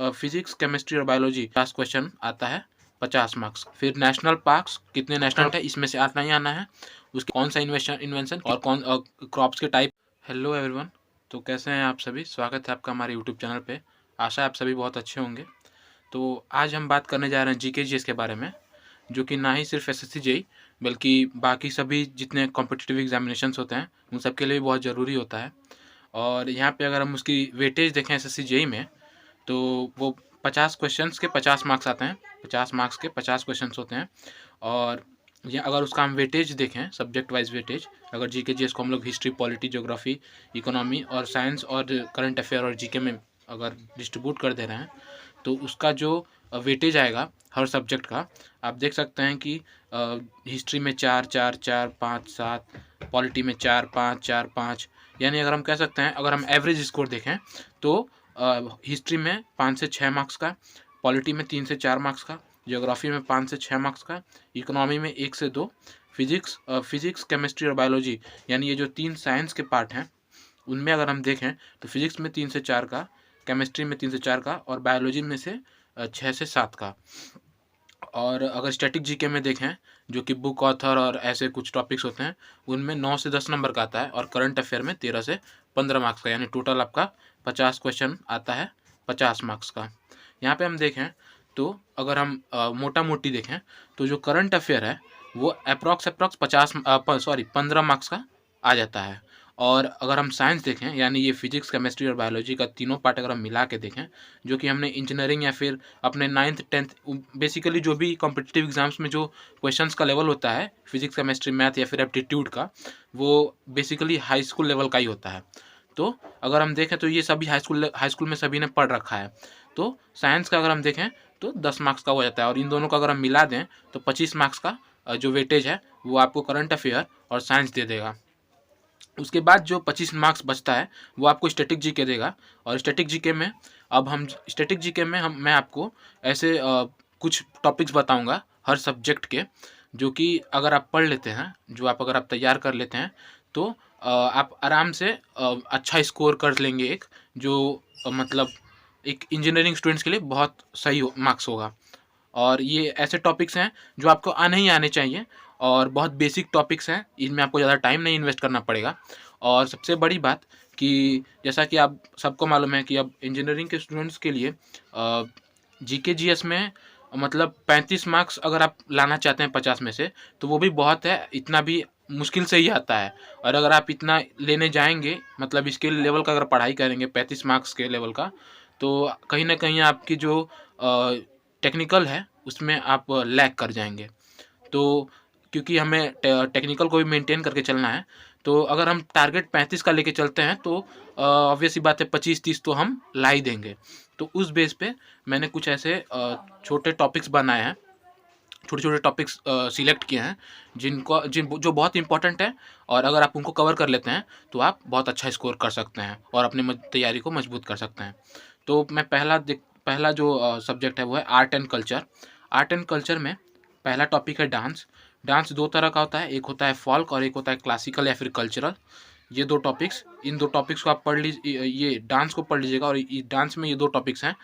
Physics, chemistry और biology 50 question आता है, 50 मार्क्स। फिर नेशनल पार्क्स कितने नेशनल है, इसमें से आना ही आना है। उसके कौन सा इन्वेंशन और कौन क्रॉप्स के टाइप। हेलो एवरीवन, तो कैसे हैं आप सभी? स्वागत है आपका हमारे यूट्यूब चैनल पे। आशा है आप सभी बहुत अच्छे होंगे। तो आज हम बात करने जा रहे हैं जीके जीएस के बारे में, जो कि ना ही सिर्फ एसएससी जेईई बल्कि बाकी सभी जितने कॉम्पिटिटिव एग्जामिनेशंस होते हैं उन सब के लिए भी बहुत ज़रूरी होता है। और यहाँ पे अगर हम उसकी वेटेज देखें एसएससी जेईई में, तो वो 50 क्वेश्चंस के 50 मार्क्स आते हैं। 50 मार्क्स के 50 क्वेश्चंस होते हैं। और ये अगर उसका हम वेटेज देखें, सब्जेक्ट वाइज वेटेज, अगर जीके जीएस को हम लोग हिस्ट्री, पॉलिटी, ज्योग्राफी, इकोनॉमी और साइंस और करंट अफेयर और जीके में अगर डिस्ट्रीब्यूट कर दे रहे हैं, तो उसका जो वेटेज आएगा हर सब्जेक्ट का, आप देख सकते हैं कि हिस्ट्री में 4 4 4 5 7, पॉलिटी में 4 5 4 5, यानी अगर हम कह सकते हैं, अगर हम एवरेज स्कोर देखें तो हिस्ट्री में 5 से 6 मार्क्स का, पॉलिटी में 3 से 4 मार्क्स का, ज्योग्राफी में 5 से 6 मार्क्स का, इकोनॉमी में 1 से 2, फिजिक्स, केमिस्ट्री और बायोलॉजी, यानी ये जो 3 साइंस के पार्ट हैं उनमें अगर हम देखें तो फिजिक्स में 3 से 4 का, केमिस्ट्री में 3 से 4 का और बायोलॉजी में से 6 से 7 का। और अगर स्टैटिक जीके में देखें, जो कि बुक ऑथर और ऐसे कुछ टॉपिक्स होते हैं, उनमें 9 से 10 नंबर का आता है। और करंट अफेयर में 13 से 15 मार्क्स का, यानी टोटल आपका 50 क्वेश्चन आता है 50 मार्क्स का। यहाँ पे हम देखें तो अगर हम मोटा मोटी देखें तो जो करंट अफेयर है वो अप्रॉक्स 15 मार्क्स का आ जाता है। और अगर हम साइंस देखें, यानी ये फिजिक्स, केमिस्ट्री और बायोलॉजी का तीनों पार्ट अगर हम मिला के देखें, जो कि हमने इंजीनियरिंग या फिर अपने 9th 10th बेसिकली जो भी कॉम्पिटिटिव एग्जाम्स में जो क्वेश्चंस का लेवल होता है फिजिक्स, केमिस्ट्री, मैथ या फिर एप्टीट्यूड का, वो बेसिकली हाई स्कूल लेवल का ही होता है। तो अगर हम देखें तो ये सभी हाई स्कूल में सभी ने पढ़ रखा है। तो साइंस का अगर हम देखें तो 10 मार्क्स का हो जाता है, और इन दोनों का अगर हम मिला दें तो 25 मार्क्स का जो वेटेज है वो आपको करंट अफेयर और साइंस दे देगा। उसके बाद जो 25 मार्क्स बचता है वो आपको स्टैटिक जीके देगा। और स्टैटिक जीके में मैं आपको ऐसे कुछ टॉपिक्स बताऊंगा हर सब्जेक्ट के, जो कि अगर आप पढ़ लेते हैं, अगर आप तैयार कर लेते हैं, तो आप आराम से अच्छा स्कोर कर लेंगे, एक जो मतलब एक इंजीनियरिंग स्टूडेंट्स के लिए बहुत सही मार्क्स होगा। और ये ऐसे टॉपिक्स हैं जो आपको आने ही आने चाहिए, और बहुत बेसिक टॉपिक्स हैं, इनमें आपको ज़्यादा टाइम नहीं इन्वेस्ट करना पड़ेगा। और सबसे बड़ी बात कि जैसा कि आप सबको मालूम है कि अब इंजीनियरिंग के स्टूडेंट्स के लिए जीके जीएस में मतलब 35 मार्क्स अगर आप लाना चाहते हैं 50 में से, तो वो भी बहुत है, इतना भी मुश्किल से ही आता है। और अगर आप इतना लेने जाएंगे, मतलब इसके लेवल का अगर पढ़ाई करेंगे 35 मार्क्स के लेवल का, तो कहीं ना कहीं आपकी जो टेक्निकल है उसमें आप लैग कर जाएंगे। तो क्योंकि हमें टेक्निकल को भी मेंटेन करके चलना है, तो अगर हम टारगेट 35 का लेके चलते हैं तो ऑब्वियस ही बात है 25-30 तो हम ला ही देंगे। तो उस बेस पे मैंने कुछ ऐसे छोटे टॉपिक्स बनाए हैं, छोटे टॉपिक्स सिलेक्ट किए हैं जो बहुत इंपॉर्टेंट है, और अगर आप उनको कवर कर लेते हैं तो आप बहुत अच्छा स्कोर कर सकते हैं और अपनी तैयारी को मजबूत कर सकते हैं। तो मैं पहला जो सब्जेक्ट है वो है art and culture. Art and culture में पहला टॉपिक है डांस। डांस 2 तरह का होता है, एक होता है फॉल्क और एक होता है क्लासिकल या फिर कल्चरल। इन 2 टॉपिक्स को आप पढ़ लीजिए, ये डांस को पढ़ लीजिएगा। और डांस में ये 2 टॉपिक्स हैं।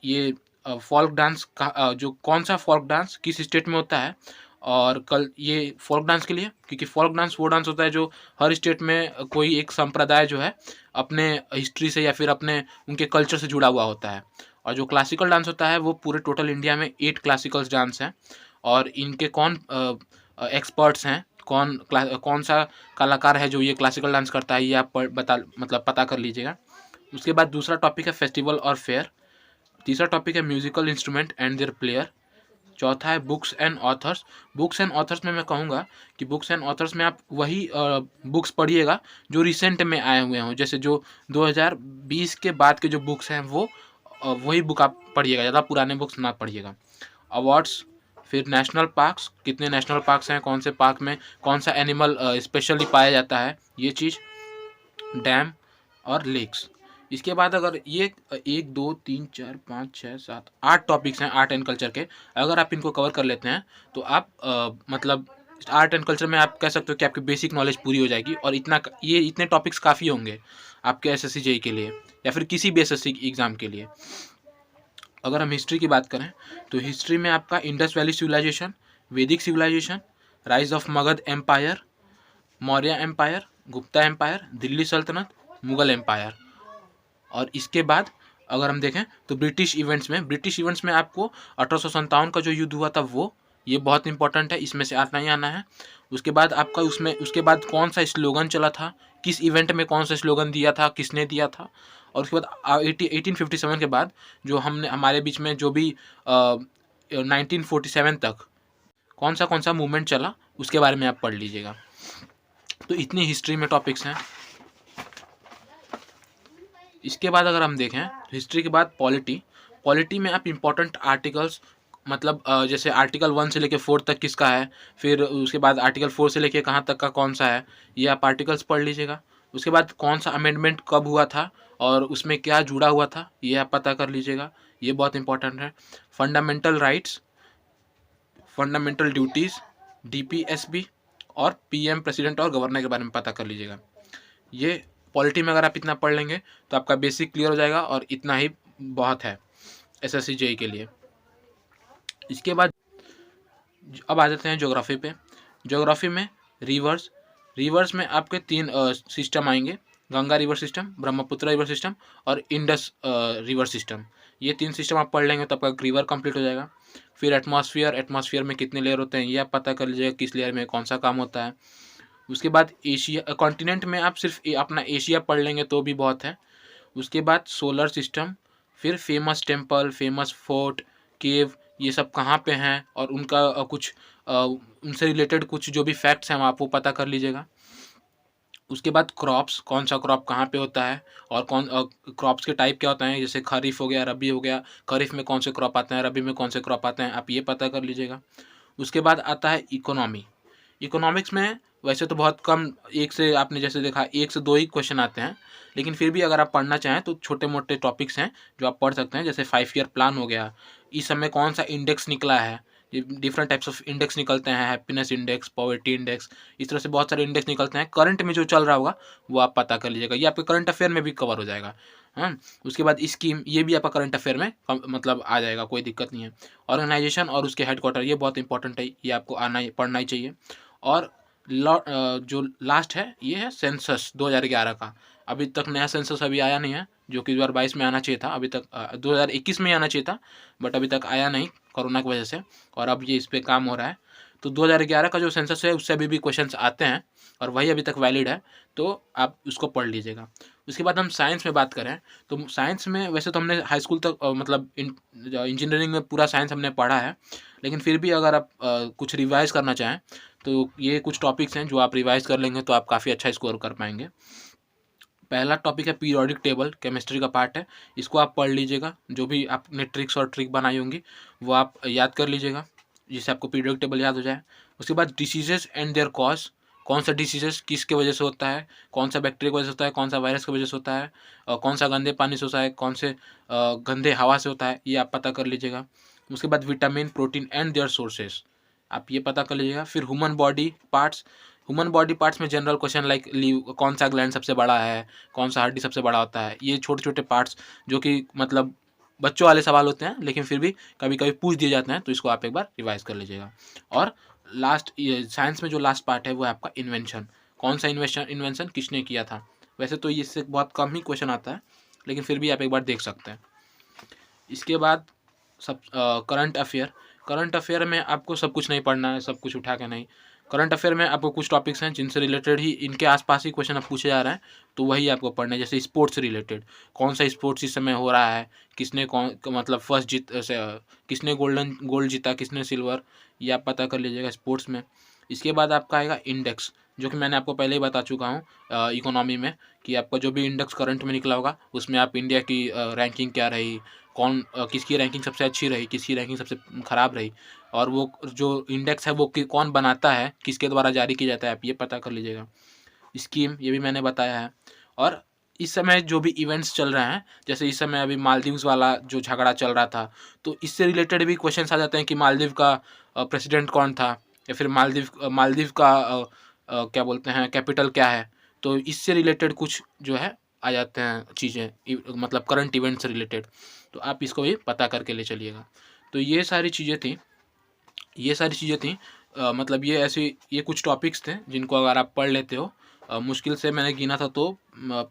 ये फोल्क डांस का जो कौन सा फोल्क डांस किस स्टेट में होता है, और कल ये फोल्क डांस के लिए, क्योंकि फोल्क डांस वो डांस होता है जो हर स्टेट में कोई एक संप्रदाय जो है अपने हिस्ट्री से या फिर अपने उनके कल्चर से जुड़ा हुआ होता है। और जो क्लासिकल डांस होता है वो पूरे टोटल इंडिया में 8 क्लासिकल डांस हैं, और इनके कौन एक्सपर्ट्स हैं, कौन सा कलाकार है जो ये क्लासिकल डांस करता है, ये आप पता कर लीजिएगा। उसके बाद दूसरा टॉपिक है फेस्टिवल और फेयर। तीसरा टॉपिक है musical instrument and their player. चौथा है books and authors. Books and authors में मैं कहूँगा कि बुक्स एंड ऑथर्स में आप वही बुक्स पढ़िएगा जो रिसेंट में आए हुए हों, जैसे जो 2020 के बाद के जो बुक्स हैं वो वही बुक आप पढ़िएगा, ज़्यादा पुराने बुक्स ना पढ़िएगा। अवार्ड्स, फिर नेशनल पार्क्स, कितने नेशनल पार्क्स हैं, कौन से पार्क में कौन सा एनिमल स्पेशली पाया जाता है, ये चीज़, डैम और लेक्स। इसके बाद अगर ये 1 2 3 4 5 6 7 8 टॉपिक्स हैं आर्ट एंड कल्चर के, अगर आप इनको कवर कर लेते हैं तो आप मतलब आर्ट एंड कल्चर में आप कह सकते हो कि आपकी बेसिक नॉलेज पूरी हो जाएगी। और इतने टॉपिक्स काफ़ी होंगे आपके एसएससी जेईई के लिए या फिर किसी भी एसएससी एग्ज़ाम के लिए। अगर हम हिस्ट्री की बात करें तो हिस्ट्री में आपका Indus Valley civilisation, Vedic civilisation, rise of Magadha empire, Maurya empire, Gupta empire, Delhi सल्तनत, मुगल एम्पायर। और इसके बाद अगर हम देखें तो ब्रिटिश इवेंट्स में आपको 1857 का जो युद्ध हुआ था वो, ये बहुत इंपॉर्टेंट है, इसमें से आना ही आना है। उसके बाद आपका उसके बाद कौन सा स्लोगन चला था, किस इवेंट में कौन सा स्लोगन दिया था, किसने दिया था। और उसके बाद 1857 के बाद जो हमने हमारे बीच में जो भी 1947 तक कौन सा मूवमेंट चला उसके बारे में आप पढ़ लीजिएगा। तो इतनी हिस्ट्री में टॉपिक्स हैं। इसके बाद अगर हम देखें तो हिस्ट्री के बाद पॉलिटी में आप इम्पोर्टेंट आर्टिकल्स, मतलब जैसे आर्टिकल 1 से लेके 4 तक किसका है, फिर उसके बाद आर्टिकल 4 से लेके कहाँ तक का कौन सा है, ये आप आर्टिकल्स पढ़ लीजिएगा। उसके बाद कौन सा अमेंडमेंट कब हुआ था और उसमें क्या जुड़ा हुआ था, ये आप पता कर लीजिएगा, ये बहुत इंपॉर्टेंट है। Fundamental rights, fundamental duties, DPSB और PM प्रेसिडेंट और गवर्नर के बारे में पता कर लीजिएगा। ये पॉलिटी में अगर आप इतना पढ़ लेंगे तो आपका बेसिक क्लियर हो जाएगा और इतना ही बहुत है SSC JEE के लिए। इसके बाद अब आ जाते हैं ज्योग्राफी पे। ज्योग्राफी में रिवर्स में आपके 3 सिस्टम आएंगे, Ganga river system, Brahmaputra river system और इंडस रिवर सिस्टम। ये 3 सिस्टम आप पढ़ लेंगे तो आपका रिवर कंप्लीट हो जाएगा। फिर एटमॉस्फेयर में कितने लेयर होते हैं ये आप पता कर लीजिएगा, किस लेयर में कौन सा काम होता है। उसके बाद एशिया कॉन्टिनेंट में आप सिर्फ अपना एशिया पढ़ लेंगे तो भी बहुत है। उसके बाद सोलर सिस्टम, फिर फेमस टेम्पल, फेमस फोर्ट, केव, ये सब कहाँ पे हैं और उनका कुछ उनसे रिलेटेड कुछ जो भी फैक्ट्स हैं आप वो पता कर लीजिएगा। उसके बाद क्रॉप्स, कौन सा क्रॉप कहाँ पे होता है और क्रॉप्स के टाइप क्या होते हैं, जैसे खरीफ हो गया, रबी हो गया, खरीफ में कौन से क्रॉप आते हैं, रबी में कौन से क्रॉप आते हैं, आप ये पता कर लीजिएगा। उसके बाद आता है इकोनॉमिक्स में वैसे तो बहुत कम, एक से आपने जैसे देखा 1 से 2 ही क्वेश्चन आते हैं, लेकिन फिर भी अगर आप पढ़ना चाहें तो छोटे मोटे टॉपिक्स हैं जो आप पढ़ सकते हैं। जैसे 5 ईयर प्लान हो गया, इस समय कौन सा इंडेक्स निकला है, डिफरेंट टाइप्स ऑफ इंडेक्स निकलते हैं, हैप्पीनेस इंडेक्स, पॉवर्टी इंडेक्स, इस तरह से बहुत सारे इंडेक्स निकलते हैं। करंट में जो चल रहा होगा वो आप पता कर लीजिएगा, ये आपके करंट अफेयर में भी कवर हो जाएगा। हाँ, उसके बाद स्कीम, ये भी आपका करंट अफेयर में मतलब आ जाएगा, कोई दिक्कत नहीं है। ऑर्गेनाइजेशन और उसके हेडक्वार्टर, ये बहुत इंपॉर्टेंट है, ये आपको पढ़ना ही चाहिए। और जो लास्ट है ये है सेंसस 2011 का। अभी तक नया सेंसस अभी आया नहीं है, जो कि 2022 में आना चाहिए था, अभी तक 2021 में आना चाहिए था, बट अभी तक आया नहीं कोरोना की वजह से, और अब ये इस पर काम हो रहा है। तो 2011 का जो सेंसस है उससे अभी भी क्वेश्चंस आते हैं और वही अभी तक वैलिड है, तो आप उसको पढ़ लीजिएगा। उसके बाद हम साइंस में बात करें तो साइंस में वैसे तो हमने हाई स्कूल तक मतलब इंजीनियरिंग में पूरा साइंस हमने पढ़ा है, लेकिन फिर भी अगर आप कुछ रिवाइज करना चाहें तो ये कुछ टॉपिक्स हैं जो आप रिवाइज कर लेंगे तो आप काफ़ी अच्छा स्कोर कर पाएंगे। पहला टॉपिक है पीरियोडिक टेबल, केमिस्ट्री का पार्ट है, इसको आप पढ़ लीजिएगा। जो भी आपने ट्रिक्स और ट्रिक बनाई होंगी वो आप याद कर लीजिएगा, जिससे आपको पीरियोडिक टेबल याद हो जाए। उसके बाद डिसीजेस एंड देयर कॉज, कौन सा डिसीजेस किसके वजह से होता है, कौन सा बैक्टीरिया की वजह से होता है, कौन सा वायरस की वजह से होता है, और कौन सा गंदे पानी से होता है, कौन से गंदे हवा से होता है, ये आप पता कर लीजिएगा। उसके बाद vitamin, protein and their sources, आप ये पता कर लीजिएगा। फिर ह्यूमन बॉडी पार्ट्स में जनरल क्वेश्चन लाइक लीव, कौन सा ग्लैंड सबसे बड़ा है, कौन सा हड्डी सबसे बड़ा होता है, ये छोटे छोटे पार्ट्स जो कि मतलब बच्चों वाले सवाल होते हैं लेकिन फिर भी कभी कभी पूछ दिए जाते हैं, तो इसको आप एक बार रिवाइज कर लीजिएगा। और लास्ट साइंस में जो लास्ट पार्ट है वो है आपका इन्वेंशन, कौन सा इन्वेंशन किसने किया था। वैसे तो इससे बहुत कम ही क्वेश्चन आता है, लेकिन फिर भी आप एक बार देख सकते हैं। इसके बाद करंट अफेयर में आपको सब कुछ नहीं पढ़ना है, सब कुछ उठा के नहीं। करंट अफेयर में आपको कुछ टॉपिक्स हैं जिनसे रिलेटेड ही इनके आसपास ही क्वेश्चन अब पूछे जा रहे हैं, तो वही आपको पढ़ना है। जैसे स्पोर्ट्स से रिलेटेड, कौन सा स्पोर्ट्स इस समय हो रहा है, किसने मतलब किसने गोल्ड जीता, किसने सिल्वर, ये आप पता कर लीजिएगा स्पोर्ट्स में। इसके बाद आपका आएगा इंडेक्स, जो कि मैंने आपको पहले ही बता चुका हूँ इकोनॉमी में, कि आपका जो भी इंडेक्स करंट में निकला होगा उसमें आप इंडिया की रैंकिंग क्या रही, किसकी रैंकिंग सबसे अच्छी रही, किसकी रैंकिंग सबसे ख़राब रही, और वो जो इंडेक्स है वो कौन बनाता है, किसके द्वारा जारी किया जाता है, आप ये पता कर लीजिएगा। स्कीम, ये भी मैंने बताया है। और इस समय जो भी इवेंट्स चल रहे हैं, जैसे इस समय अभी मालदीव्स वाला जो झगड़ा चल रहा था, तो इससे रिलेटेड भी क्वेश्चन आ जाते हैं कि मालदीव का प्रेसिडेंट कौन था, या फिर मालदीव का क्या बोलते हैं कैपिटल क्या है। तो इससे रिलेटेड कुछ जो है आ जाते हैं चीज़ें, मतलब करंट इवेंट से रिलेटेड। तो आप इसको भी पता करके ले चलिएगा। तो ये सारी चीज़ें थी मतलब ये कुछ टॉपिक्स थे जिनको अगर आप पढ़ लेते हो, मुश्किल से मैंने गिना था तो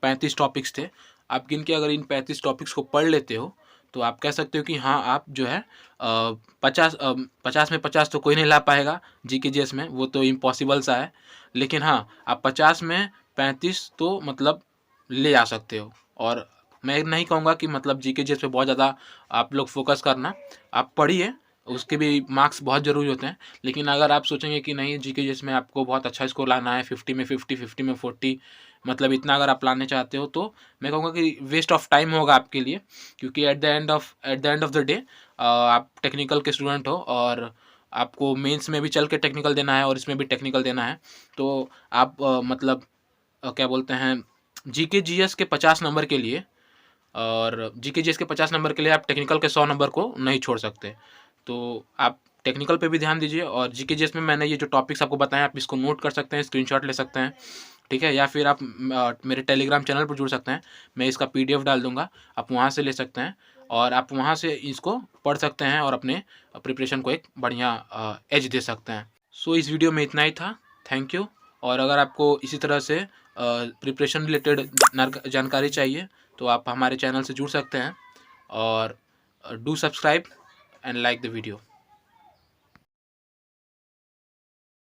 35 टॉपिक्स थे। आप गिन के अगर इन 35 टॉपिक्स को पढ़ लेते हो तो आप कह सकते हो कि हाँ, आप जो है 50 में 50 तो कोई नहीं ला पाएगा GK/GS में, वो तो इम्पॉसिबल सा है। लेकिन हाँ, आप 50 में 35 तो मतलब ले आ सकते हो। और मैं नहीं कहूँगा कि मतलब GK/GS पे बहुत ज़्यादा आप लोग फोकस करना, आप पढ़िए, उसके भी मार्क्स बहुत ज़रूरी होते हैं। लेकिन अगर आप सोचेंगे कि नहीं GK/GS में आपको बहुत अच्छा स्कोर लाना है, 50 में 50, 50 में 40, मतलब इतना अगर आप लाने चाहते हो, तो मैं कहूँगा कि वेस्ट ऑफ टाइम होगा आपके लिए। क्योंकि at the end of the day आप टेक्निकल के स्टूडेंट हो और आपको मेंस में भी चल के टेक्निकल देना है और इसमें भी टेक्निकल देना है। तो आप मतलब क्या बोलते हैं, GK/GS के 50 नंबर के लिए और GK/GS के 50 नंबर के लिए आप टेक्निकल के 100 नंबर को नहीं छोड़ सकते। तो आप टेक्निकल पे भी ध्यान दीजिए। और GK/GS में मैंने ये जो टॉपिक्स आपको बताएं, आप इसको नोट कर सकते हैं, स्क्रीनशॉट ले सकते हैं, ठीक है। या फिर आप मेरे टेलीग्राम चैनल पर जुड़ सकते हैं, मैं इसका PDF डाल दूंगा, आप वहाँ से ले सकते हैं और आप वहाँ से इसको पढ़ सकते हैं और अपने प्रिपरेशन को एक बढ़िया एज दे सकते हैं। सो इस वीडियो में इतना ही था। Thank you. और अगर आपको इसी तरह से प्रिपरेशन रिलेटेड जानकारी चाहिए तो आप हमारे चैनल से जुड़ सकते हैं और do subscribe and like the video.